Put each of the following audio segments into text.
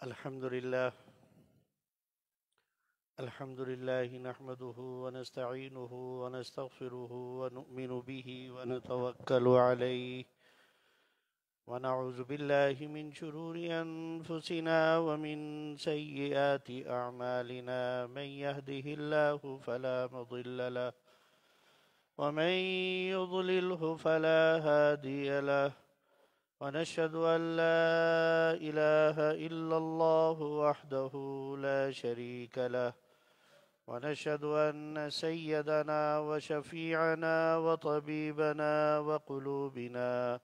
الحمد لله الحمد لله نحمده ونستعينه ونستغفره ونؤمن به ونتوكل عليه ونعوذ بالله من شرور أنفسنا ومن سيئات أعمالنا من يهده الله فلا مضل له ومن يضلله فلا هادي له ونشهد أن لا إله إلا الله وحده لا شريك له ونشهد أن سيدنا وشفيعنا وطبيبنا وقلوبنا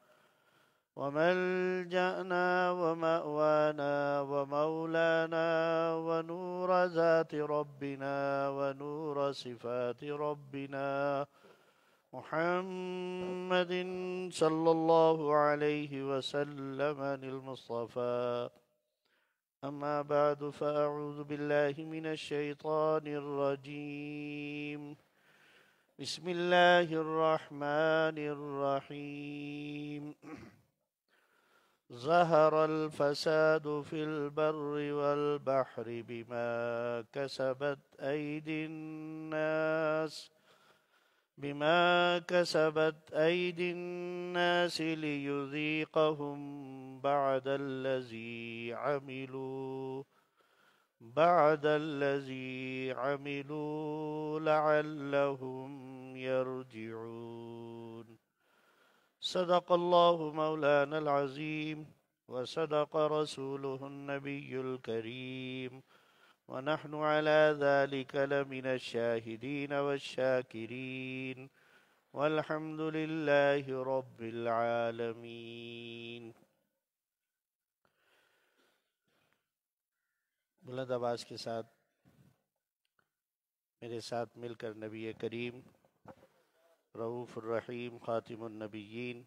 وملجأنا ومأوانا ومولانا ونور ذات ربنا ونور صفات ربنا محمد صلى الله عليه وسلم المصطفى أما بعد فأعوذ بالله من الشيطان الرجيم بسم الله الرحمن الرحيم ظهر الفساد في البر والبحر بما كسبت أيدي الناس ليذيقهم بعد الذي عملوا لعلهم يرجعون. صدق الله مولانا العظيم وصدق رسوله النبي الكريم ونحن على ذلك لمن الشاهدين والشاكرين والحمد لله رب العالمين. بلند آواز کے ساتھ میرے ساتھ مل کر نبی کریم رؤوف الرحیم خاتم النبیین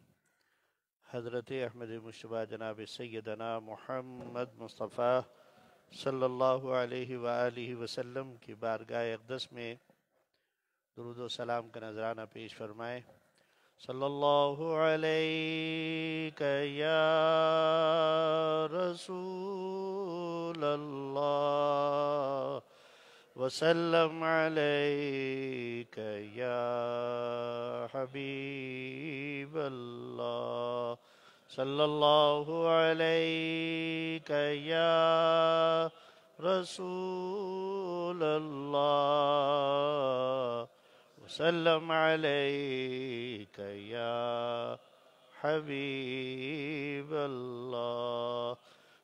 حضرت احمد مجتبیٰ جناب سیدنا محمد مصطفیٰ صلی اللہ علیہ وآلہ وسلم کی بارگاہ اقدس میں درود و سلام کا نذرانہ پیش فرمائے. صلی اللہ علیہ یا رسول اللہ وسلم علیک یا حبیب اللہ. صلی اللہ علیہ یا رسول اللہ وسلم علیک یا حبیب اللہ.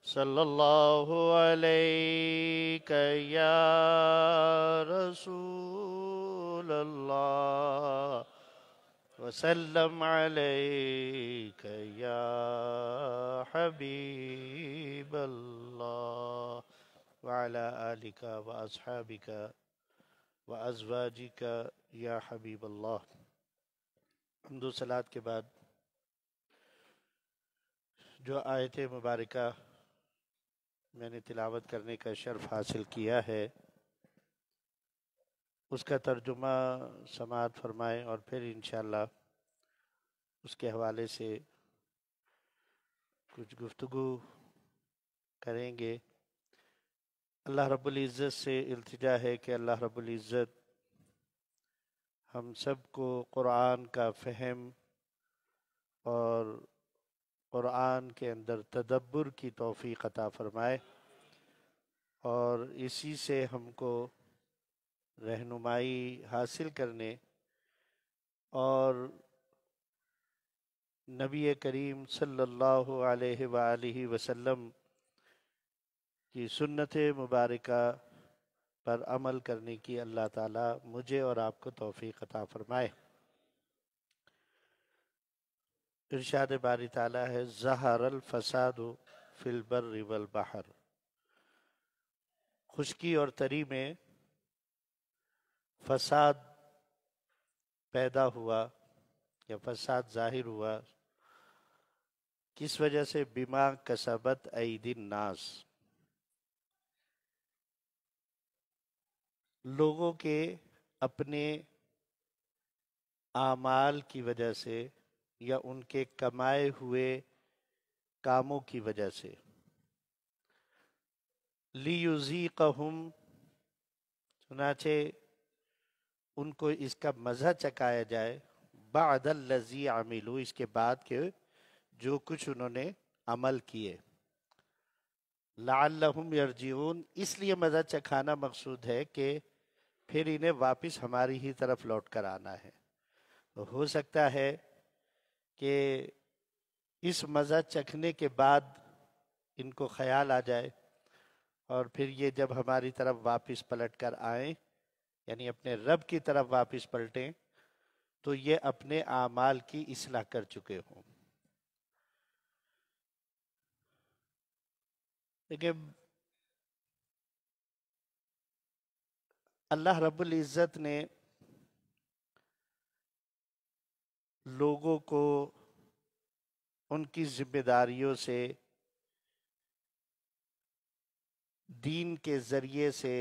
صلی اللہ علیہ یا رسول اللہ وسلم علیک یا حبیب اللہ وعلی آلک واصحابک وازواجک یا حبیب اللہ. حمد و صلوات کے بعد جو آیت مبارکہ میں نے تلاوت کرنے کا شرف حاصل کیا ہے اس کا ترجمہ سماعت فرمائیں اور پھر انشاءاللہ اس کے حوالے سے کچھ گفتگو کریں گے. اللہ رب العزت سے التجا ہے کہ اللہ رب العزت ہم سب کو قرآن کا فہم اور قرآن کے اندر تدبر کی توفیق عطا فرمائے اور اسی سے ہم کو رہنمائی حاصل کرنے اور نبی کریم صلی اللہ علیہ وآلہ وسلم کی سنت مبارکہ پر عمل کرنے کی اللہ تعالیٰ مجھے اور آپ کو توفیق عطا فرمائے. ارشاد باری تعالیٰ ہے ظہر الفساد فی البر والبحر. خشکی اور تری میں فساد پیدا ہوا یا فساد ظاہر ہوا. کس وجہ سے؟ بما کسبت ایدی الناس، لوگوں کے اپنے اعمال کی وجہ سے یا ان کے کمائے ہوئے کاموں کی وجہ سے. لیذیقہم، چنانچہ ان کو اس کا مزہ چکھایا جائے، بعد الذی عملوا، اس کے بعد کے جو کچھ انہوں نے عمل کیے، لعلہم یرجعون، اس لیے مزہ چکھانا مقصود ہے کہ پھر انہیں واپس ہماری ہی طرف لوٹ کر آنا ہے۔ تو ہو سکتا ہے کہ اس مزہ چکھنے کے بعد ان کو خیال آ جائے، اور پھر یہ جب ہماری طرف واپس پلٹ کر آئیں، یعنی اپنے رب کی طرف واپس پلٹیں، تو یہ اپنے اعمال کی اصلاح کر چکے ہوں۔ لیکن اللہ رب العزت نے لوگوں کو ان کی ذمہ داریوں سے دین کے ذریعے سے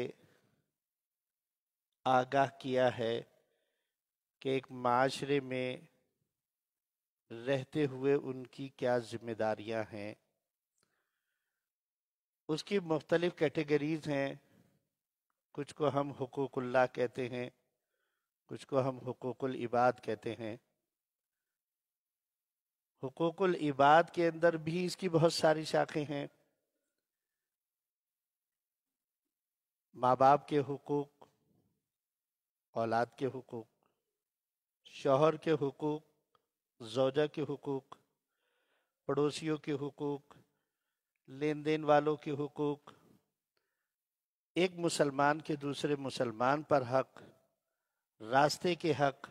آگاہ کیا ہے کہ ایک معاشرے میں رہتے ہوئے ان کی کیا ذمہ داریاں ہیں۔ اس کی مختلف کیٹیگریز ہیں، کچھ کو ہم حقوق اللہ کہتے ہیں، کچھ کو ہم حقوق العباد کہتے ہیں۔ حقوق العباد کے اندر بھی اس کی بہت ساری شاخیں ہیں۔ ماں باپ کے حقوق، اولاد کے حقوق، شوہر کے حقوق، زوجہ کے حقوق، پڑوسیوں کے حقوق، لین دین والوں کے حقوق، ایک مسلمان کے دوسرے مسلمان پر حق، راستے کے حق،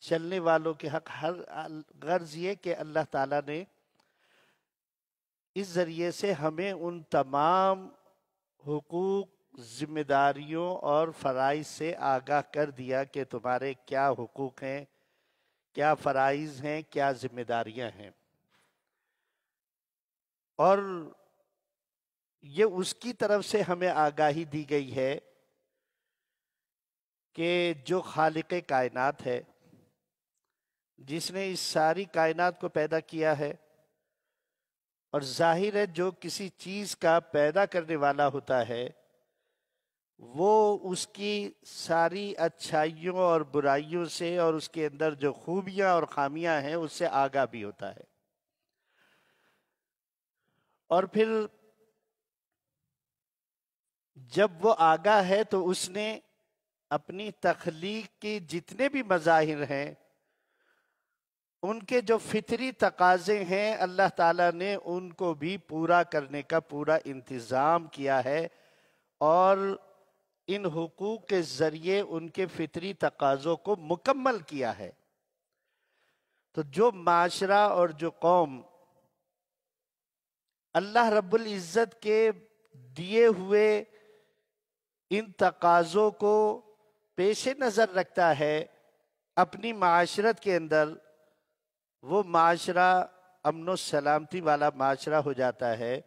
چلنے والوں کے حق۔ ہر غرض یہ کہ اللہ تعالیٰ نے اس ذریعے سے ہمیں ان تمام حقوق، ذمہ داریوں اور فرائض سے آگاہ کر دیا کہ تمہارے کیا حقوق ہیں، کیا فرائض ہیں، کیا ذمہ داریاں ہیں۔ اور یہ اس کی طرف سے ہمیں آگاہی دی گئی ہے کہ جو خالق کائنات ہے، جس نے اس ساری کائنات کو پیدا کیا ہے، اور ظاہر ہے جو کسی چیز کا پیدا کرنے والا ہوتا ہے وہ اس کی ساری اچھائیوں اور برائیوں سے اور اس کے اندر جو خوبیاں اور خامیاں ہیں اس سے آگاہ بھی ہوتا ہے۔ اور پھر جب وہ آگاہ ہے تو اس نے اپنی تخلیق کی جتنے بھی مظاہر ہیں ان کے جو فطری تقاضے ہیں اللہ تعالیٰ نے ان کو بھی پورا کرنے کا پورا انتظام کیا ہے، اور ان حقوق کے ذریعے ان کے فطری تقاضوں کو مکمل کیا ہے۔ تو جو معاشرہ اور جو قوم اللہ رب العزت کے دیے ہوئے ان تقاضوں کو پیش نظر رکھتا ہے اپنی معاشرت کے اندر، وہ معاشرہ امن و سلامتی والا معاشرہ ہو جاتا ہے،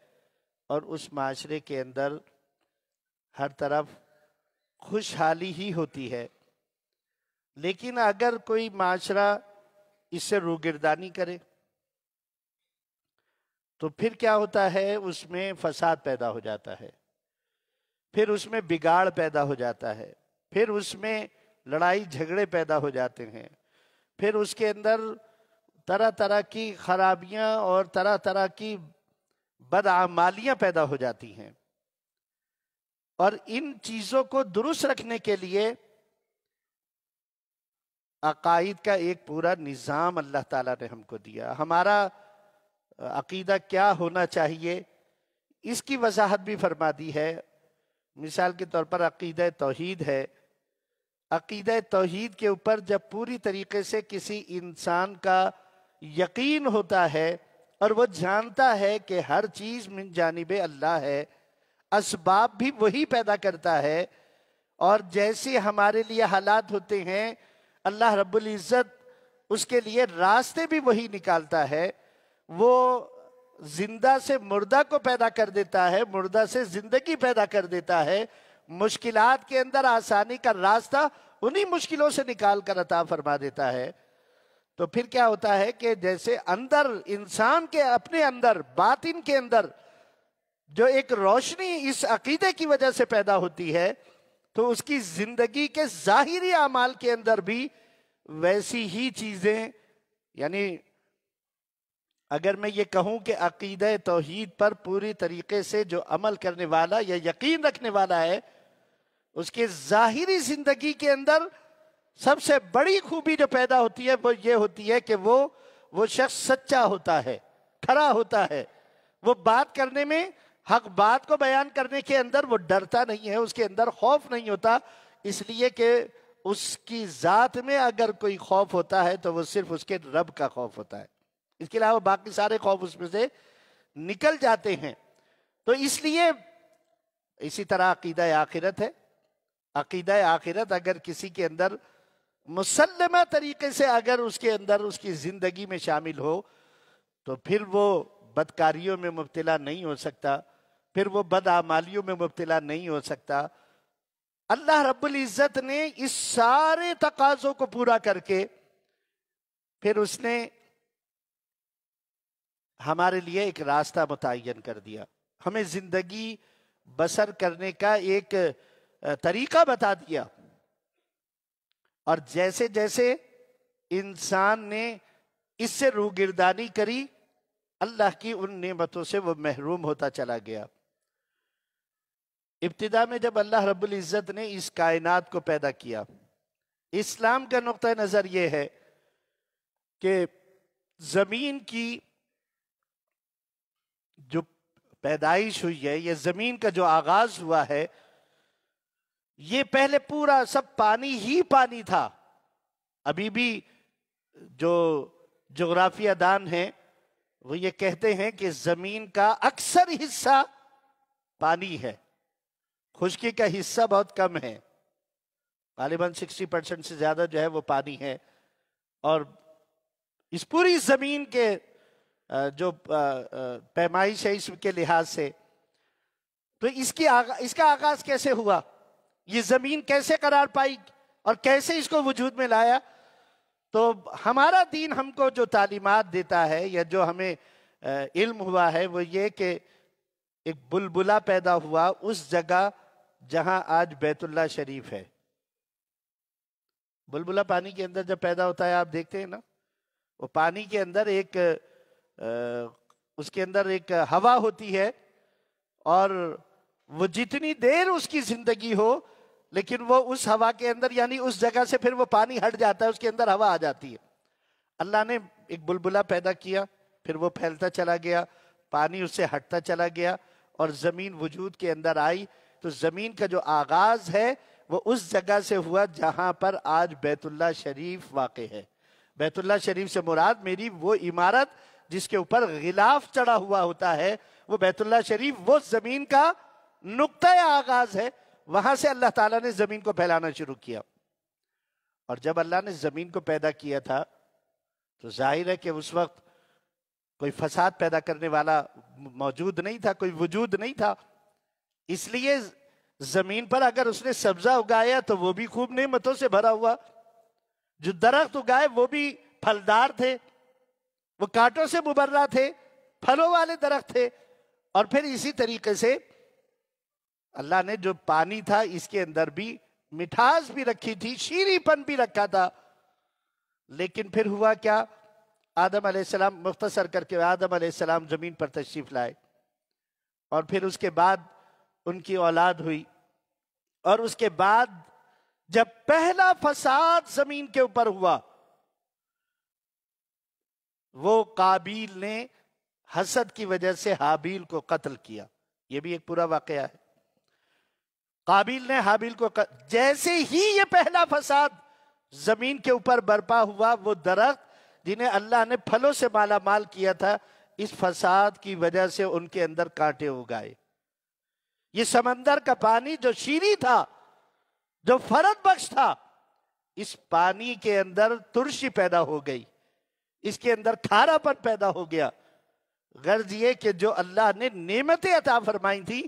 اور اس معاشرے کے اندر ہر طرف خوشحالی ہی ہوتی ہے۔ لیکن اگر کوئی معاشرہ اس سے روگردانی کرے تو پھر کیا ہوتا ہے، اس میں فساد پیدا ہو جاتا ہے، پھر اس میں بگاڑ پیدا ہو جاتا ہے، پھر اس میں لڑائی جھگڑے پیدا ہو جاتے ہیں، پھر اس کے اندر طرح طرح کی خرابیاں اور طرح طرح کی بدعمالیاں پیدا ہو جاتی ہیں۔ اور ان چیزوں کو درست رکھنے کے لیے عقائد کا ایک پورا نظام اللہ تعالیٰ نے ہم کو دیا۔ ہمارا عقیدہ کیا ہونا چاہیے اس کی وضاحت بھی فرما دی ہے۔ مثال کے طور پر عقیدہ توحید ہے۔ عقیدہ توحید کے اوپر جب پوری طریقے سے کسی انسان کا یقین ہوتا ہے اور وہ جانتا ہے کہ ہر چیز من جانب اللہ ہے، اسباب بھی وہی پیدا کرتا ہے، اور جیسے ہمارے لیے حالات ہوتے ہیں اللہ رب العزت اس کے لیے راستے بھی وہی نکالتا ہے۔ وہ زندہ سے مردہ کو پیدا کر دیتا ہے، مردہ سے زندگی پیدا کر دیتا ہے، مشکلات کے اندر آسانی کا راستہ انہی مشکلوں سے نکال کر عطا فرما دیتا ہے۔ تو پھر کیا ہوتا ہے کہ جیسے اندر انسان کے اپنے اندر باطن کے اندر جو ایک روشنی اس عقیدے کی وجہ سے پیدا ہوتی ہے تو اس کی زندگی کے ظاہری اعمال کے اندر بھی ویسی ہی چیزیں، یعنی اگر میں یہ کہوں کہ عقیدہ توحید پر پوری طریقے سے جو عمل کرنے والا یا یقین رکھنے والا ہے، اس کے ظاہری زندگی کے اندر سب سے بڑی خوبی جو پیدا ہوتی ہے وہ یہ ہوتی ہے کہ وہ شخص سچا ہوتا ہے، کھرا ہوتا ہے، وہ بات کرنے میں، حق بات کو بیان کرنے کے اندر وہ ڈرتا نہیں ہے، اس کے اندر خوف نہیں ہوتا، اس لیے کہ اس کی ذات میں اگر کوئی خوف ہوتا ہے تو وہ صرف اس کے رب کا خوف ہوتا ہے، اس کے علاوہ باقی سارے خوف اس میں سے نکل جاتے ہیں۔ تو اس لیے اسی طرح عقیدہ آخرت ہے، عقیدہ آخرت اگر کسی کے اندر مسلمہ طریقے سے اگر اس کے اندر اس کی زندگی میں شامل ہو تو پھر وہ بدکاریوں میں مبتلا نہیں ہو سکتا، پھر وہ بدعمالیوں میں مبتلا نہیں ہو سکتا۔ اللہ رب العزت نے اس سارے تقاضوں کو پورا کر کے پھر اس نے ہمارے لیے ایک راستہ متعین کر دیا، ہمیں زندگی بسر کرنے کا ایک طریقہ بتا دیا، اور جیسے جیسے انسان نے اس سے روگردانی کری، اللہ کی ان نعمتوں سے وہ محروم ہوتا چلا گیا۔ ابتدا میں جب اللہ رب العزت نے اس کائنات کو پیدا کیا، اسلام کا نقطہ نظر یہ ہے کہ زمین کی جو پیدائش ہوئی ہے، یہ زمین کا جو آغاز ہوا ہے، یہ پہلے پورا سب پانی ہی پانی تھا۔ ابھی بھی جو جغرافیہ دان ہیں وہ یہ کہتے ہیں کہ زمین کا اکثر حصہ پانی ہے، خشکی کا حصہ بہت کم ہے، غالباً 60% سے زیادہ جو ہے وہ پانی ہے۔ اور اس پوری زمین کے جو پیمائش ہے اس کے لحاظ سے، تو اس کا آغاز کیسے ہوا، یہ زمین کیسے قرار پائی اور کیسے اس کو وجود میں لایا؟ تو ہمارا دین ہم کو جو تعلیمات دیتا ہے یا جو ہمیں علم ہوا ہے وہ یہ کہ ایک بلبلہ پیدا ہوا اس جگہ جہاں آج بیت اللہ شریف ہے۔ بلبلہ پانی کے اندر جب پیدا ہوتا ہے آپ دیکھتے ہیں نا، وہ پانی کے اندر اس کے اندر ایک ہوا ہوتی ہے، اور وہ جتنی دیر اس کی زندگی ہو لیکن وہ اس ہوا کے اندر، یعنی اس جگہ سے پھر وہ پانی ہٹ جاتا ہے، اس کے اندر ہوا آ جاتی ہے۔ اللہ نے ایک بلبلہ پیدا کیا، پھر وہ پھیلتا چلا گیا، پانی اس سے ہٹتا چلا گیا اور زمین وجود کے اندر آئی۔ تو زمین کا جو آغاز ہے وہ اس جگہ سے ہوا جہاں پر آج بیت اللہ شریف واقع ہے۔ بیت اللہ شریف سے مراد میری وہ عمارت جس کے اوپر غلاف چڑھا ہوا ہوتا ہے، وہ بیت اللہ شریف وہ زمین کا نقطہ آغاز ہے، وہاں سے اللہ تعالیٰ نے زمین کو پھیلانا شروع کیا۔ اور جب اللہ نے زمین کو پیدا کیا تھا تو ظاہر ہے کہ اس وقت کوئی فساد پیدا کرنے والا موجود نہیں تھا، کوئی وجود نہیں تھا، اس لیے زمین پر اگر اس نے سبزہ اگایا تو وہ بھی خوب نعمتوں سے بھرا ہوا، جو درخت اگائے وہ بھی پھلدار تھے، وہ کانٹوں سے مبرہ تھے، پھلوں والے درخت تھے۔ اور پھر اسی طریقے سے اللہ نے جو پانی تھا اس کے اندر بھی مٹھاس بھی رکھی تھی، شیریں پن بھی رکھا تھا۔ لیکن پھر ہوا کیا، آدم علیہ السلام، مختصر کر کے آدم علیہ السلام زمین پر تشریف لائے، اور پھر اس کے بعد ان کی اولاد ہوئی، اور اس کے بعد جب پہلا فساد زمین کے اوپر ہوا، وہ قابیل نے حسد کی وجہ سے حابیل کو قتل کیا۔ یہ بھی ایک پورا واقعہ ہے۔ قابیل نے حابیل کو جیسے ہی یہ پہلا فساد زمین کے اوپر برپا ہوا، وہ درخت جنہیں اللہ نے پھلوں سے مالا مال کیا تھا، اس فساد کی وجہ سے ان کے اندر کانٹے اگائے۔ یہ سمندر کا پانی جو شیریں تھا، جو فرد بخش تھا، اس پانی کے اندر ترشی پیدا ہو گئی، اس کے اندر کھارا پن پیدا ہو گیا۔ غرض یہ کہ جو اللہ نے نعمتیں عطا فرمائی تھی،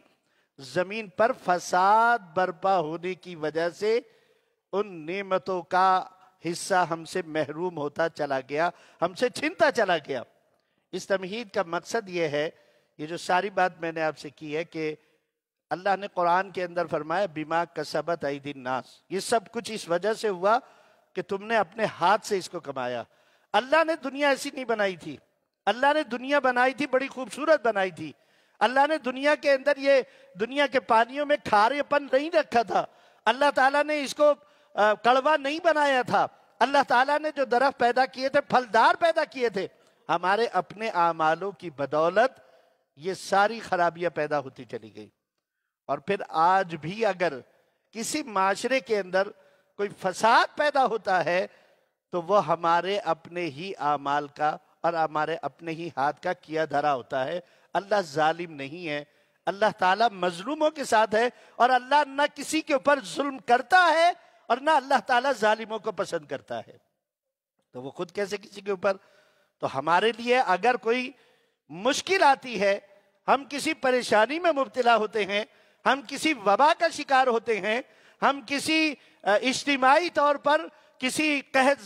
زمین پر فساد برپا ہونے کی وجہ سے ان نعمتوں کا حصہ ہم سے محروم ہوتا چلا گیا، ہم سے چھنتا چلا گیا۔ اس تمہید کا مقصد یہ ہے یہ جو ساری بات میں نے آپ سے کی ہے کہ اللہ نے قرآن کے اندر فرمایا بما کسبت ایدی الناس، یہ سب کچھ اس وجہ سے ہوا کہ تم نے اپنے ہاتھ سے اس کو کمایا۔ اللہ نے دنیا ایسی نہیں بنائی تھی، اللہ نے دنیا بنائی تھی بڑی خوبصورت بنائی تھی۔ اللہ نے دنیا کے اندر یہ دنیا کے پانیوں میں کھارے پن نہیں رکھا تھا، اللہ تعالیٰ نے اس کو کڑوا نہیں بنایا تھا، اللہ تعالیٰ نے جو درخت پیدا کیے تھے پھلدار پیدا کیے تھے۔ ہمارے اپنے اعمالوں کی بدولت یہ ساری خرابیاں پیدا ہوتی چلی گئی۔ اور پھر آج بھی اگر کسی معاشرے کے اندر کوئی فساد پیدا ہوتا ہے تو وہ ہمارے اپنے ہی اعمال کا اور ہمارے اپنے ہی ہاتھ کا کیا دھرا ہوتا ہے۔ اللہ ظالم نہیں ہے، اللہ تعالیٰ مظلوموں کے ساتھ ہے، اور اللہ نہ کسی کے اوپر ظلم کرتا ہے اور نہ اللہ تعالیٰ ظالموں کو پسند کرتا ہے۔ تو وہ خود کیسے کسی کے اوپر؟ تو ہمارے لیے اگر کوئی مشکل آتی ہے، ہم کسی پریشانی میں مبتلا ہوتے ہیں، ہم کسی وبا کا شکار ہوتے ہیں، ہم کسی اجتماعی طور پر کسی قحط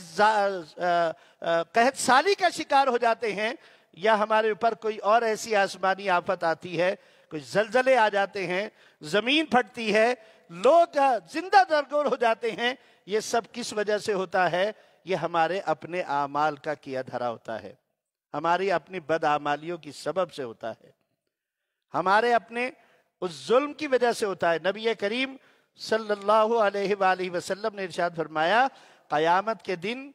سالی کا شکار ہو جاتے ہیں، یا ہمارے اوپر کوئی اور ایسی آسمانی آفت آتی ہے، کوئی زلزلے آ جاتے ہیں، زمین پھٹتی ہے، لوگ زندہ درگور ہو جاتے ہیں، یہ سب کس وجہ سے ہوتا ہے؟ یہ ہمارے اپنے اعمال کا کیا دھرا ہوتا ہے، ہماری اپنی بدعمالیوں کی سبب سے ہوتا ہے، ہمارے اپنے اس ظلم کی وجہ سے ہوتا ہے۔ نبی کریم صلی اللہ علیہ وآلہ وسلم نے ارشاد فرمایا قیامت کے دن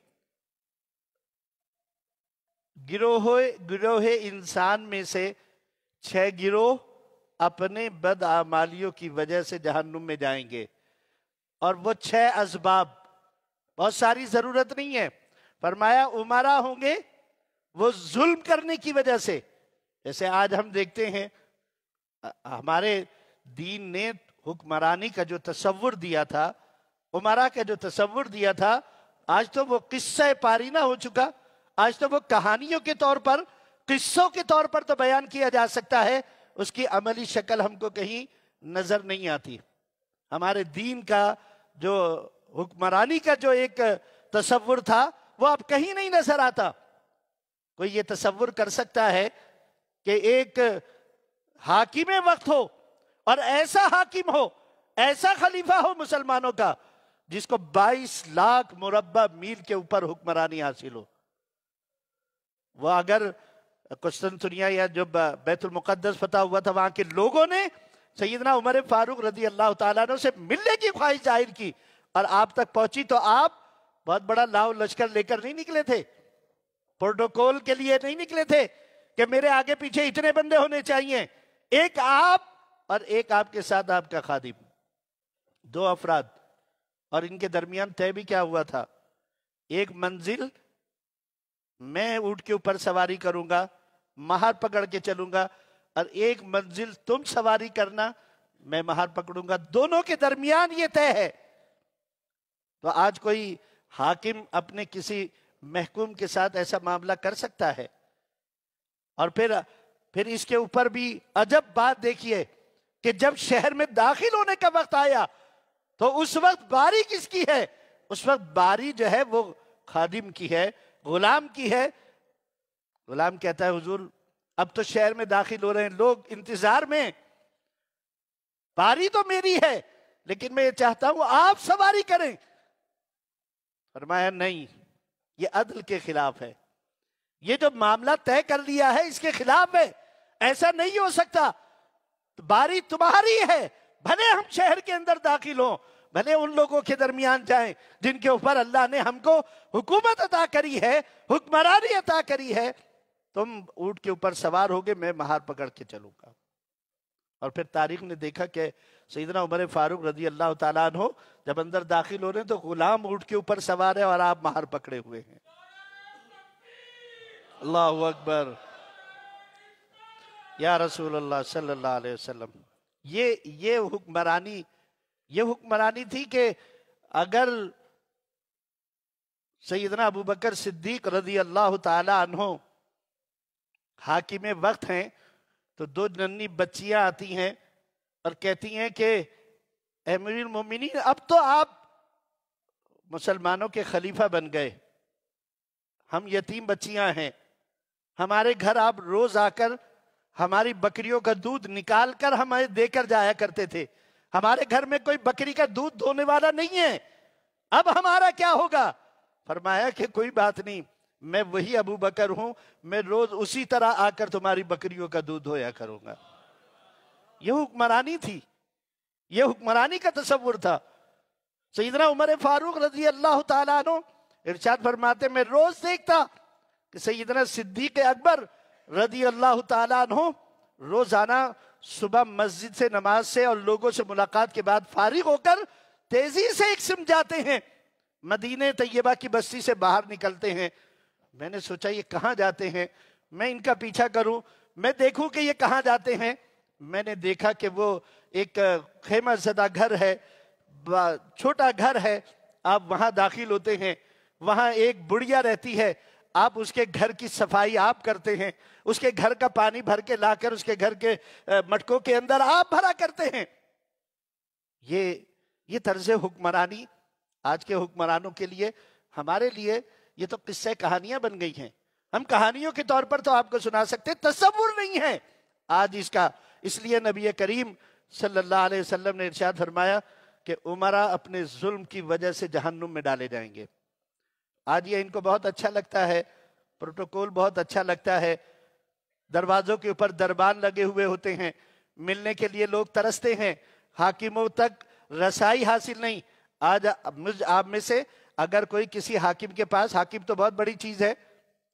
گروہ انسان میں سے 6 گروہ اپنے بدعمالیوں کی وجہ سے جہنم میں جائیں گے، اور وہ 6 اسباب، بہت ساری ضرورت نہیں ہے، فرمایا امراء ہوں گے وہ ظلم کرنے کی وجہ سے۔ جیسے آج ہم دیکھتے ہیں ہمارے دین نے حکمرانی کا جو تصور دیا تھا، امراء کا جو تصور دیا تھا، آج تو وہ قصہ پاری نہ ہو چکا، آج تو وہ کہانیوں کے طور پر، قصوں کے طور پر تو بیان کیا جا سکتا ہے، اس کی عملی شکل ہم کو کہیں نظر نہیں آتی۔ ہمارے دین کا جو حکمرانی کا جو ایک تصور تھا وہ اب کہیں نہیں نظر آتا۔ کوئی یہ تصور کر سکتا ہے کہ ایک حاکم وقت ہو اور ایسا حاکم ہو، ایسا خلیفہ ہو مسلمانوں کا جس کو 22 لاکھ مربع میل کے اوپر حکمرانی حاصل ہو؟ وہ اگر قسطنطنیہ یا جو بیت المقدس فتح ہوا تھا، وہاں کے لوگوں نے سیدنا عمر فاروق رضی اللہ تعالیٰ عنہ سے ملنے کی خواہش ظاہر کی اور آپ تک پہنچی، تو آپ بہت بڑا لاؤ لشکر لے کر نہیں نکلے تھے، پروٹوکول کے لیے نہیں نکلے تھے کہ میرے آگے پیچھے اتنے بندے ہونے چاہیے، ایک آپ اور ایک آپ کے ساتھ آپ کا خادم، 2 افراد، اور ان کے درمیان طے بھی کیا ہوا تھا؟ ایک منزل میں اونٹ کے اوپر سواری کروں گا، مہر پکڑ کے چلوں گا، اور ایک منزل تم سواری کرنا، میں مہر پکڑوں گا، دونوں کے درمیان یہ طے ہے۔ تو آج کوئی حاکم اپنے کسی محکوم کے ساتھ ایسا معاملہ کر سکتا ہے؟ اور پھر اس کے اوپر بھی عجب بات دیکھیے کہ جب شہر میں داخل ہونے کا وقت آیا تو اس وقت باری کس کی ہے؟ اس وقت باری جو ہے وہ خادم کی ہے، غلام کی ہے۔ غلام کہتا ہے حضور اب تو شہر میں داخل ہو رہے ہیں، لوگ انتظار میں، باری تو میری ہے لیکن میں یہ چاہتا ہوں آپ سواری کریں۔ فرمایا نہیں، یہ عدل کے خلاف ہے، یہ جو معاملہ طے کر لیا ہے اس کے خلاف ہے، ایسا نہیں ہو سکتا، باری تمہاری ہے، بھلے ہم شہر کے اندر داخل ہوں، بھلے ان لوگوں کے درمیان جائیں جن کے اوپر اللہ نے ہم کو حکومت عطا کری ہے، حکمرانی عطا کری ہے، تم اونٹ کے اوپر سوار ہوگے، میں مہار پکڑ کے چلوں گا۔ اور پھر تاریخ نے دیکھا کہ سیدنا عمر فاروق رضی اللہ تعالیٰ عنہ جب اندر داخل ہو رہے ہیں تو غلام اونٹ کے اوپر سوار ہے اور آپ مہار پکڑے ہوئے ہیں۔ اللہ اکبر یا رسول اللہ صلی اللہ علیہ وسلم۔ یہ حکمرانی تھی کہ اگر سیدنا ابو بکر صدیق رضی اللہ تعالیٰ عنہ حاکم وقت ہیں تو 2 ننھی بچیاں آتی ہیں اور کہتی ہیں کہ امیر المومنین اب تو آپ مسلمانوں کے خلیفہ بن گئے، ہم یتیم بچیاں ہیں، ہمارے گھر آپ روز آ کر ہماری بکریوں کا دودھ نکال کر ہمیں دے کر جایا کرتے تھے. ہمارے گھر میں کوئی بکری کا دودھ دھونے والا نہیں ہے. اب ہمارا کیا ہوگا؟ فرمایا کہ کوئی بات نہیں، میں وہی ابو بکر ہوں، میں روز اسی طرح آ کر تمہاری بکریوں کا دودھ دھویا کروں گا. یہ حکمرانی تھی، یہ حکمرانی کا تصور تھا. سیدنا عمر فاروق رضی اللہ تعالیٰ عنہ ارشاد فرماتے میں روز دیکھتا کہ سیدنا صدیق اکبر رضی اللہ تعالیٰ عنہ روزانہ صبح مسجد سے نماز سے اور لوگوں سے ملاقات کے بعد فارغ ہو کر تیزی سے ایک سمت جاتے ہیں، مدینہ طیبہ کی بستی سے باہر نکلتے ہیں. میں نے سوچا یہ کہاں جاتے ہیں، میں ان کا پیچھا کروں، میں دیکھوں کہ یہ کہاں جاتے ہیں. میں نے دیکھا کہ وہ ایک خیمہ زدہ گھر ہے، چھوٹا گھر ہے. آپ وہاں داخل ہوتے ہیں، وہاں ایک بڑھیا رہتی ہے، آپ اس کے گھر کی صفائی آپ کرتے ہیں، اس کے گھر کا پانی بھر کے لا کر اس کے گھر کے مٹکوں کے اندر آپ بھرا کرتے ہیں. یہ طرز حکمرانی آج کے حکمرانوں کے لیے، ہمارے لیے یہ تو قصے کہانیاں بن گئی ہیں. ہم کہانیوں کے طور پر تو آپ کو سنا سکتے، تصور نہیں ہے آج اس کا. اس لیے نبی کریم صلی اللہ علیہ وسلم نے ارشاد فرمایا کہ عمرہ اپنے ظلم کی وجہ سے جہنم میں ڈالے جائیں گے. آج یہ ان کو بہت اچھا لگتا ہے، پروٹوکول بہت اچھا لگتا ہے، دروازوں کے اوپر دربان لگے ہوئے ہوتے ہیں، ملنے کے لیے لوگ ترستے ہیں، حاکموں تک رسائی حاصل نہیں. آج آپ میں سے اگر کوئی کسی حاکم کے پاس، حاکم تو بہت بڑی چیز ہے،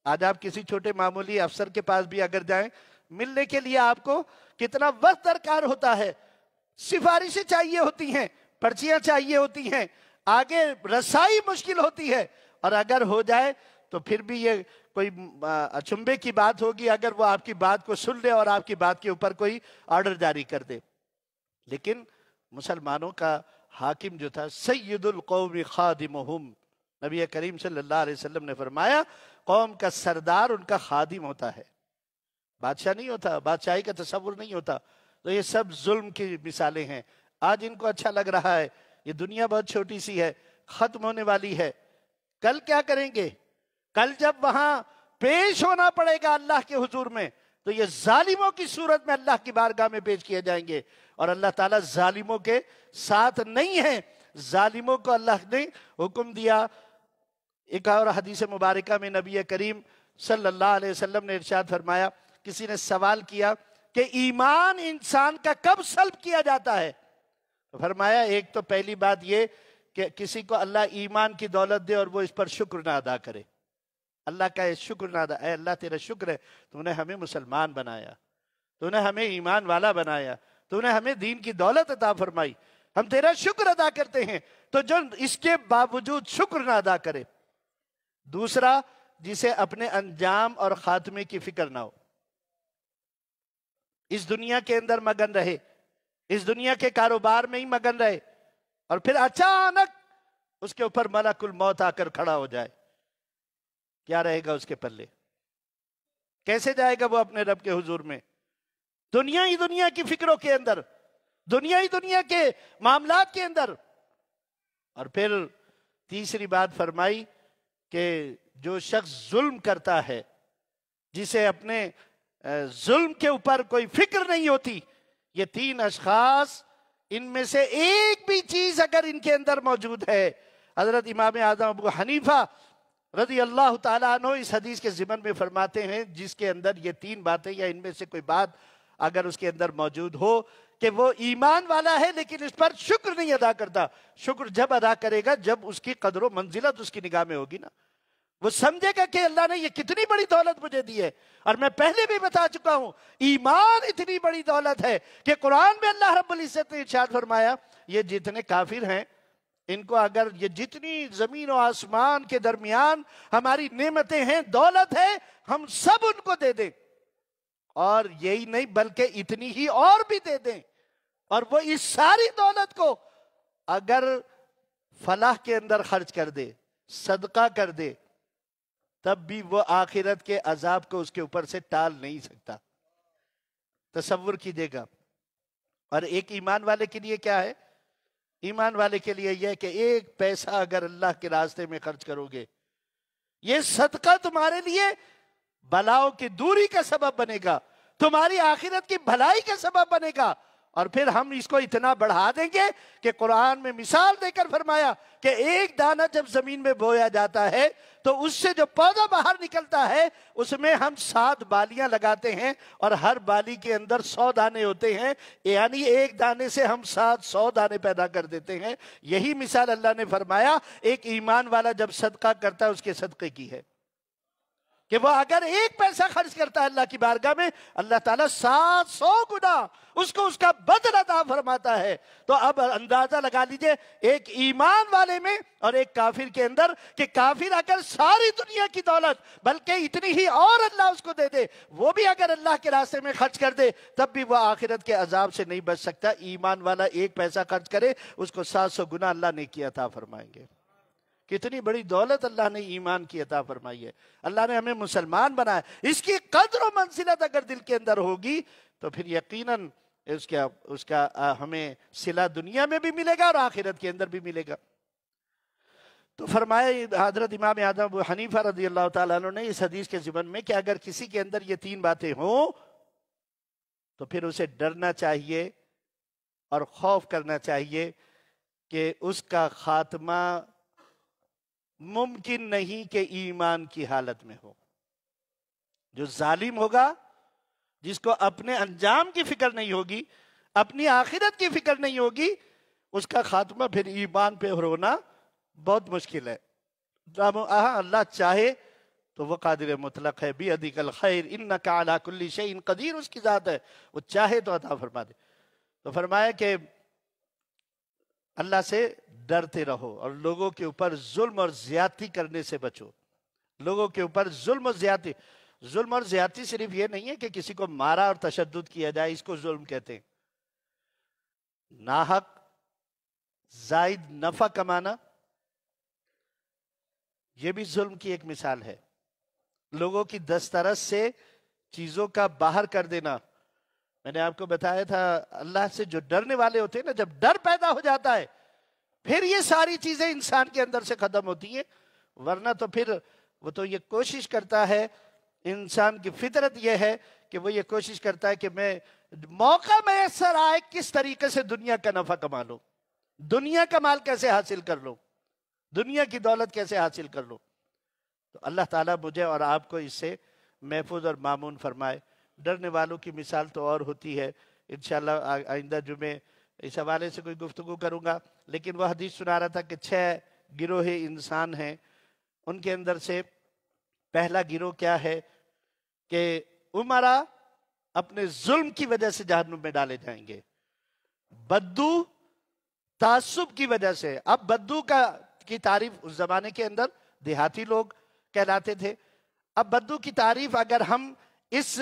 آج آپ کسی چھوٹے معمولی افسر کے پاس بھی اگر جائیں، ملنے کے لیے آپ کو کتنا وقت درکار ہوتا ہے، سفارشیں چاہیے ہوتی ہیں، پرچیاں چاہیے ہوتی ہیں، آگے رسائی مشکل ہوتی ہے. اور اگر ہو جائے تو پھر بھی یہ کوئی اچنبے کی بات ہوگی اگر وہ آپ کی بات کو سن لے اور آپ کی بات کے اوپر کوئی آرڈر جاری کر دے. لیکن مسلمانوں کا حاکم جو تھا، سید القوم خادمہم، نبی کریم صلی اللہ علیہ وسلم نے فرمایا قوم کا سردار ان کا خادم ہوتا ہے، بادشاہ نہیں ہوتا، بادشاہی کا تصور نہیں ہوتا. تو یہ سب ظلم کی مثالیں ہیں. آج ان کو اچھا لگ رہا ہے، یہ دنیا بہت چھوٹی سی ہے، ختم ہونے والی ہے. کل کیا کریں گے؟ کل جب وہاں پیش ہونا پڑے گا اللہ کے حضور میں، تو یہ ظالموں کی صورت میں اللہ کی بارگاہ میں پیش کیے جائیں گے. اور اللہ تعالیٰ ظالموں کے ساتھ نہیں ہے. ظالموں کو اللہ نے حکم دیا. ایک اور حدیث مبارکہ میں نبی کریم صلی اللہ علیہ وسلم نے ارشاد فرمایا، کسی نے سوال کیا کہ ایمان انسان کا کب سلب کیا جاتا ہے؟ فرمایا ایک تو پہلی بات یہ کہ کسی کو اللہ ایمان کی دولت دے اور وہ اس پر شکر نہ ادا کرے. اللہ کا شکر نہ ادا، اے اللہ تیرا شکر ہے، تو نے ہمیں مسلمان بنایا، تو نے ہمیں ایمان والا بنایا، تو نے ہمیں دین کی دولت عطا فرمائی، ہم تیرا شکر ادا کرتے ہیں. تو جو اس کے باوجود شکر نہ ادا کرے. دوسرا، جسے اپنے انجام اور خاتمے کی فکر نہ ہو، اس دنیا کے اندر مگن رہے، اس دنیا کے کاروبار میں ہی مگن رہے، اور پھر اچانک اس کے اوپر ملک الموت آ کر کھڑا ہو جائے، کیا رہے گا اس کے پلے؟ کیسے جائے گا وہ اپنے رب کے حضور میں؟ دنیا ہی دنیا کی فکروں کے اندر، دنیا ہی دنیا کے معاملات کے اندر. اور پھر تیسری بات فرمائی کہ جو شخص ظلم کرتا ہے، جسے اپنے ظلم کے اوپر کوئی فکر نہیں ہوتی، یہ تین اشخاص، ان میں سے ایک بھی چیز اگر ان کے اندر موجود ہے، حضرت امام اعظم ابو حنیفہ رضی اللہ تعالیٰ عنہ اس حدیث کے ضمن میں فرماتے ہیں، جس کے اندر یہ تین باتیں یا ان میں سے کوئی بات اگر اس کے اندر موجود ہو کہ وہ ایمان والا ہے لیکن اس پر شکر نہیں ادا کرتا. شکر جب ادا کرے گا جب اس کی قدر و منزلت اس کی نگاہ میں ہوگی نا، وہ سمجھے گا کہ اللہ نے یہ کتنی بڑی دولت مجھے دی ہے. اور میں پہلے بھی بتا چکا ہوں، ایمان اتنی بڑی دولت ہے کہ قرآن میں اللہ رب العزت نے ارشاد فرمایا یہ جتنے کافر ہیں ان کو اگر یہ جتنی زمین و آسمان کے درمیان ہماری نعمتیں ہیں، دولت ہے، ہم سب ان کو دے دیں، اور یہی نہیں بلکہ اتنی ہی اور بھی دے دیں، اور وہ اس ساری دولت کو اگر فلاح کے اندر خرچ کر دے، صدقہ کر دے، تب بھی وہ آخرت کے عذاب کو اس کے اوپر سے ٹال نہیں سکتا. تصور کیجئے گا. اور ایک ایمان والے کے لیے کیا ہے؟ ایمان والے کے لیے یہ کہ ایک پیسہ اگر اللہ کے راستے میں خرچ کرو گے، یہ صدقہ تمہارے لیے بلاؤں کی دوری کا سبب بنے گا، تمہاری آخرت کی بھلائی کا سبب بنے گا۔ اور پھر ہم اس کو اتنا بڑھا دیں گے کہ قرآن میں مثال دے کر فرمایا کہ ایک دانہ جب زمین میں بویا جاتا ہے تو اس سے جو پودا باہر نکلتا ہے اس میں ہم 7 بالیاں لگاتے ہیں اور ہر بالی کے اندر 100 دانے ہوتے ہیں، یعنی ایک دانے سے ہم 100 دانے پیدا کر دیتے ہیں۔ یہی مثال اللہ نے فرمایا ایک ایمان والا جب صدقہ کرتا ہے اس کے صدقے کی ہے، کہ وہ اگر 1 پیسہ خرچ کرتا ہے اللہ کی بارگاہ میں، اللہ تعالیٰ 700 گنا اس کو اس کا بدل عطا فرماتا ہے۔ تو اب اندازہ لگا لیجئے ایک ایمان والے میں اور ایک کافر کے اندر، کہ کافر اگر ساری دنیا کی دولت بلکہ اتنی ہی اور اللہ اس کو دے دے، وہ بھی اگر اللہ کے راستے میں خرچ کر دے تب بھی وہ آخرت کے عذاب سے نہیں بچ سکتا۔ ایمان والا 1 پیسہ خرچ کرے اس کو 700 گنا اللہ نے کی عطا فرمائیں گے۔ کتنی بڑی دولت اللہ نے ایمان کی عطا فرمائی ہے، اللہ نے ہمیں مسلمان بنایا۔ اس کی قدر و منزلت اگر دل کے اندر ہوگی تو پھر یقیناً اس کا ہمیں صلہ دنیا میں بھی ملے گا اور آخرت کے اندر بھی ملے گا۔ تو فرمایا حضرت امام اعظم ابو حنیفہ رضی اللہ تعالیٰ عنہ نے اس حدیث کے ضمن میں کہ اگر کسی کے اندر یہ 3 باتیں ہوں تو پھر اسے ڈرنا چاہیے اور خوف کرنا چاہیے کہ اس کا خاتمہ ممکن نہیں کہ ایمان کی حالت میں ہو۔ جو ظالم ہوگا، جس کو اپنے انجام کی فکر نہیں ہوگی، اپنی آخرت کی فکر نہیں ہوگی، اس کا خاتمہ پھر ایمان پہ ہونا بہت مشکل ہے۔ اللہ چاہے تو وہ قادر مطلق ہے، بیدک الخیر انک علی کل شیء قدیر، اس کی ذات ہے، وہ چاہے تو عطا فرما دے۔ تو فرمایا کہ اللہ سے ڈرتے رہو اور لوگوں کے اوپر ظلم اور زیادتی کرنے سے بچو۔ لوگوں کے اوپر ظلم اور زیادتی صرف یہ نہیں ہے کہ کسی کو مارا اور تشدد کیا جائے، اس کو ظلم کہتے ہیں۔ ناحق زائد نفع کمانا یہ بھی ظلم کی ایک مثال ہے۔ لوگوں کی دسترس سے چیزوں کا باہر کر دینا۔ میں نے آپ کو بتایا تھا اللہ سے جو ڈرنے والے ہوتے ہیں نا، جب ڈر پیدا ہو جاتا ہے پھر یہ ساری چیزیں انسان کے اندر سے ختم ہوتی ہیں، ورنہ تو پھر وہ تو یہ کوشش کرتا ہے، انسان کی فطرت یہ ہے کہ وہ یہ کوشش کرتا ہے کہ میں موقع میسر آئے کس طریقے سے دنیا کا نفع کما لوں، دنیا کا مال کیسے حاصل کر لوں، دنیا کی دولت کیسے حاصل کر لوں۔ تو اللہ تعالیٰ مجھے اور آپ کو اس سے محفوظ اور مامون فرمائے۔ ڈرنے والوں کی مثال تو اور ہوتی ہے، انشاءاللہ آئندہ جمعے اس حوالے سے کوئی گفتگو کروں گا، لیکن وہ حدیث سنا رہا تھا کہ 6 گروہ انسان ہیں، ان کے اندر سے پہلا گروہ کیا ہے کہ امرا اپنے ظلم کی وجہ سے جہنم میں ڈالے جائیں گے، بدو تعصب کی وجہ سے۔ اب بدو کی تعریف اس زمانے کے اندر دیہاتی لوگ کہلاتے تھے۔ اب بدو کی تعریف اگر ہم اس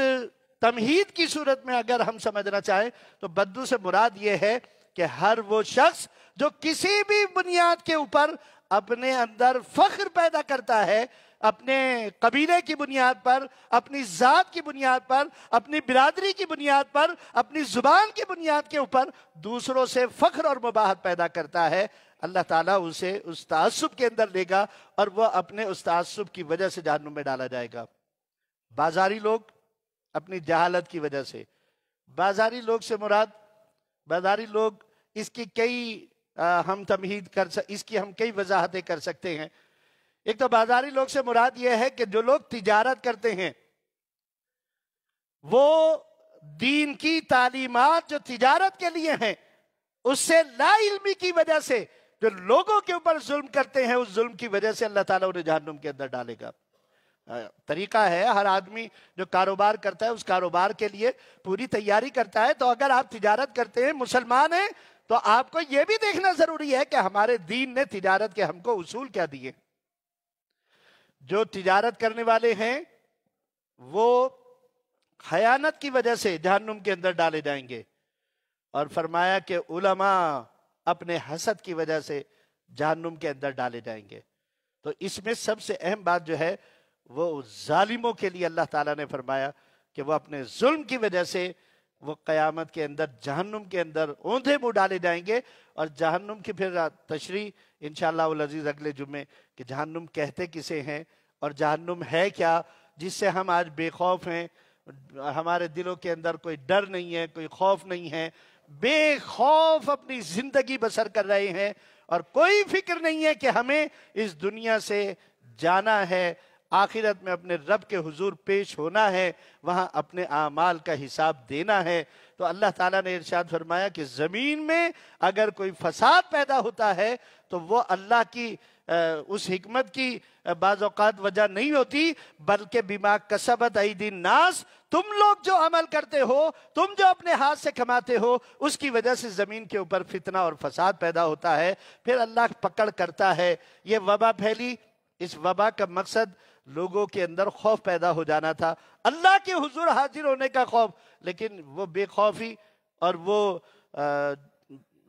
تمہید کی صورت میں اگر ہم سمجھنا چاہیں تو بدو سے مراد یہ ہے کہ ہر وہ شخص جو کسی بھی بنیاد کے اوپر اپنے اندر فخر پیدا کرتا ہے، اپنے قبیلے کی بنیاد پر، اپنی ذات کی بنیاد پر، اپنی برادری کی بنیاد پر، اپنی زبان کی بنیاد کے اوپر دوسروں سے فخر اور مباحت پیدا کرتا ہے، اللہ تعالیٰ اسے اس تعصب کے اندر لے گا اور وہ اپنے اس تعصب کی وجہ سے جہنم میں ڈالا جائے گا۔ بازاری لوگ اپنی جہالت کی وجہ سے، بازاری لوگ سے مراد، بازاری لوگ اس کی کئی ہم تمہید اس کی ہم کئی وضاحتیں کر سکتے ہیں۔ ایک تو بازاری لوگ سے مراد یہ ہے کہ جو لوگ تجارت کرتے ہیں، وہ دین کی تعلیمات جو تجارت کے لیے ہیں اس سے لا علمی کی وجہ سے جو لوگوں کے اوپر ظلم کرتے ہیں، اس ظلم کی وجہ سے اللہ تعالیٰ انہیں جہنم کے اندر ڈالے گا۔ طریقہ ہے، ہر آدمی جو کاروبار کرتا ہے اس کاروبار کے لیے پوری تیاری کرتا ہے۔ تو اگر آپ تجارت کرتے ہیں، مسلمان ہیں، تو آپ کو یہ بھی دیکھنا ضروری ہے کہ ہمارے دین نے تجارت کے ہم کو اصول کیا دیے۔ جو تجارت کرنے والے ہیں وہ خیانت کی وجہ سے جہنم کے اندر ڈالے جائیں گے، اور فرمایا کہ علماء اپنے حسد کی وجہ سے جہنم کے اندر ڈالے جائیں گے۔ تو اس میں سب سے اہم بات جو ہے وہ ظالموں کے لیے اللہ تعالیٰ نے فرمایا کہ وہ اپنے ظلم کی وجہ سے وہ قیامت کے اندر جہنم کے اندر اوندھے منہ ڈالے جائیں گے۔ اور جہنم کی پھر تشریح انشاءاللہ العزیز اگلے جمعے کہ جہنم کہتے کسے ہیں اور جہنم ہے کیا، جس سے ہم آج بے خوف ہیں۔ ہمارے دلوں کے اندر کوئی ڈر نہیں ہے، کوئی خوف نہیں ہے، بے خوف اپنی زندگی بسر کر رہے ہیں، اور کوئی فکر نہیں ہے کہ ہمیں اس دنیا سے جانا ہے، آخرت میں اپنے رب کے حضور پیش ہونا ہے، وہاں اپنے اعمال کا حساب دینا ہے۔ تو اللہ تعالیٰ نے ارشاد فرمایا کہ زمین میں اگر کوئی فساد پیدا ہوتا ہے تو وہ اللہ کی اس حکمت کی بعض اوقات وجہ نہیں ہوتی، بلکہ بما کسبت ایدی الناس، تم لوگ جو عمل کرتے ہو، تم جو اپنے ہاتھ سے کماتے ہو، اس کی وجہ سے زمین کے اوپر فتنہ اور فساد پیدا ہوتا ہے، پھر اللہ پکڑ کرتا ہے۔ یہ وبا پھیلی، اس وبا کا مقصد لوگوں کے اندر خوف پیدا ہو جانا تھا، اللہ کے حضور حاضر ہونے کا خوف، لیکن وہ بے خوفی اور وہ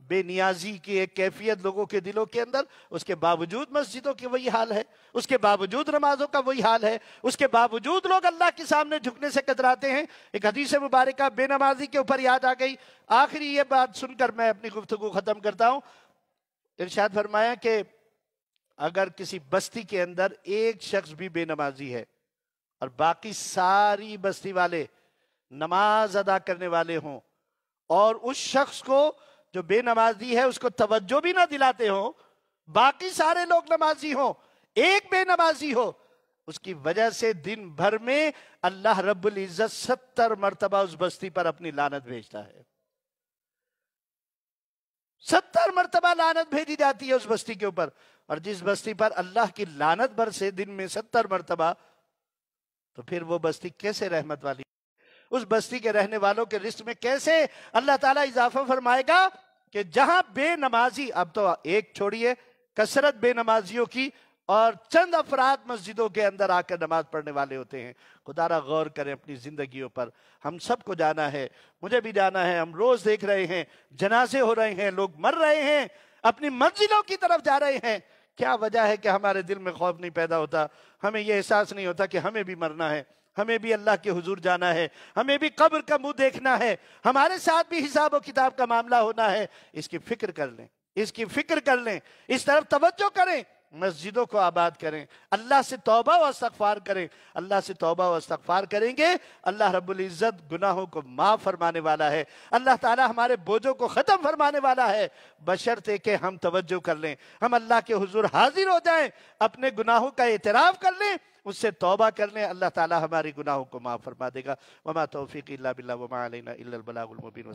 بے نیازی کی ایک کیفیت لوگوں کے دلوں کے اندر، اس کے باوجود مسجدوں کی وہی حال ہے، اس کے باوجود نمازوں کا وہی حال ہے، اس کے باوجود لوگ اللہ کے سامنے جھکنے سے کتراتے ہیں۔ ایک حدیث مبارکہ بے نمازی کے اوپر یاد آ گئی، آخری یہ بات سن کر میں اپنی گفتگو ختم کرتا ہوں۔ ارشاد فرمایا کہ اگر کسی بستی کے اندر ایک شخص بھی بے نمازی ہے اور باقی ساری بستی والے نماز ادا کرنے والے ہوں، اور اس شخص کو جو بے نمازی ہے اس کو توجہ بھی نہ دلاتے ہوں، باقی سارے لوگ نمازی ہوں، ایک بے نمازی ہو، اس کی وجہ سے دن بھر میں اللہ رب العزت 70 مرتبہ اس بستی پر اپنی لعنت بھیجتا ہے۔ 70 مرتبہ لعنت بھیجی جاتی ہے اس بستی کے اوپر، اور جس بستی پر اللہ کی لعنت برسے دن میں 70 مرتبہ، تو پھر وہ بستی کیسے رحمت والی؟ اس بستی کے رہنے والوں کے رزق میں کیسے اللہ تعالیٰ اضافہ فرمائے گا کہ جہاں بے نمازی، اب تو ایک چھوڑیے کثرت بے نمازیوں کی، اور چند افراد مسجدوں کے اندر آ کر نماز پڑھنے والے ہوتے ہیں۔ خدا را غور کریں اپنی زندگیوں پر، ہم سب کو جانا ہے، مجھے بھی جانا ہے، ہم روز دیکھ رہے ہیں جنازے ہو رہے ہیں، لوگ مر رہے ہیں، اپنی منزلوں کی طرف جا رہے ہیں۔ کیا وجہ ہے کہ ہمارے دل میں خوف نہیں پیدا ہوتا؟ ہمیں یہ احساس نہیں ہوتا کہ ہمیں بھی مرنا ہے، ہمیں بھی اللہ کے حضور جانا ہے، ہمیں بھی قبر کا منہ دیکھنا ہے، ہمارے ساتھ بھی حساب و کتاب کا معاملہ ہونا ہے۔ اس کی فکر کر لیں، اس کی فکر کر لیں، اس طرف توجہ کریں، مسجدوں کو آباد کریں، اللہ سے توبہ و استغفار کریں۔ اللہ سے توبہ و استغفار کریں گے، اللہ رب العزت گناہوں کو معاف فرمانے والا ہے، اللہ تعالی ہمارے بوجھوں کو ختم فرمانے والا ہے، بشرطے کہ ہم توجہ کر لیں، ہم اللہ کے حضور حاضر ہو جائیں، اپنے گناہوں کا اعتراف کر لیں، اس سے توبہ کر لیں، اللہ تعالی ہماری گناہوں کو معاف فرما دے گا۔ وما توفیق الا باللہ وما علینا الا البلاغ المبین۔